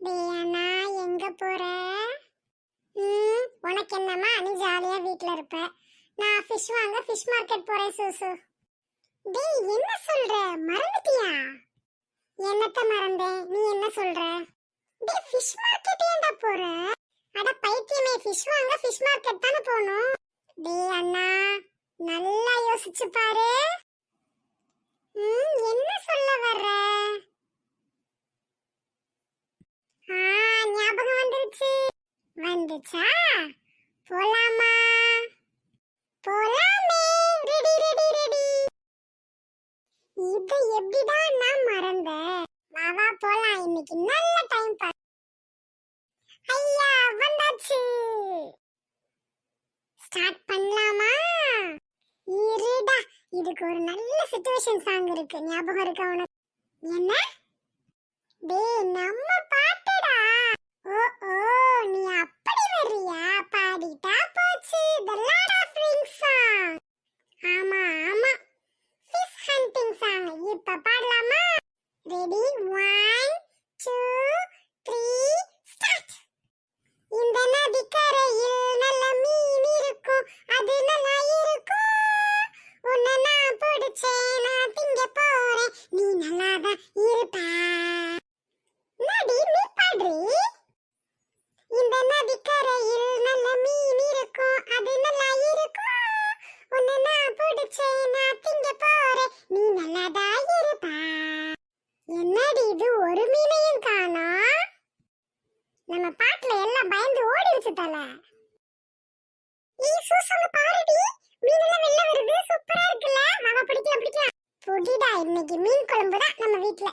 டேனா எங்க போற? உனக்கு என்னம்மா, நீ ஜாலியா வீட்ல இருப்ப. நான் ஃபிஷ் வாங்க ஃபிஷ் மார்க்கெட் போறேன் சூசு. டேய் என்ன சொல்ற? மறந்துட்டியா? என்னத்த மறந்தேன்? நீ என்ன சொல்ற? டேய் ஃபிஷ் மார்க்கெட் ஏன்டா போற? அட பைத்தியமே, ஃபிஷ் வாங்க ஃபிஷ் மார்க்கெட் தான போணும். டேய் அண்ணா, நல்லா யோசிச்சு பாரு. என்ன சொல்ல வர்ற? ஞாபகம் வந்துச்சா? போலாமா? போலாமே. Ready ready ready. இத எப்படிதான் நான் மறந்தேன்? வா போலாம், இன்னைக்கு நல்ல டைம் பாஸ். ஐயா வந்தாச்சு. ஸ்டார்ட் பண்ணலாமா? இருடா, இதுக்கு ஒரு நல்ல சிச்சுவேஷன் சாங் இருக்கு, ஞாபகம் இருக்கா உனக்கு? என்ன? டேய் நம்ம பாட்டுடா. ஓ ஓ, நீ அப்படி வர்றியா? பாடிட்டா போச்சு. The Lord of Rings song. ஆமா ஆமா, fish hunting song. இப்ப பாடலாமா? Ready 1 2 3 start. இந்த நதிக்கரையில் நல்ல மீன் இருக்கும், அது நல்லா இருக்கும். உன்னை நான் பிடிச்சேன், நான் திங்க போறேன், நீ நல்லாதான் இருப்ப. நடி நீ பாடு. இந்த நதிக்கரையில் நல்ல மீன் இருக்கும், அது நல்லா இருக்கும். உன்னை நான் பிடிச்சேன், நான் திங்க போறேன், நீ நல்லாதான் இருப்ப. என்னடி இது, ஒரு மீனையும் காணோம்? நம்ம பாட்டுல எல்லாம் பயந்து ஓடிடுச்சு தல. சூசங்க பாருடி, மீனெல்லாம் வெளில வருது, சூப்பரா இருக்குல்ல? மாமா பிடிக்கலாம். புடிடா, இன்னைக்கு மீன் குழம்பு தான் நம்ம வீட்ல.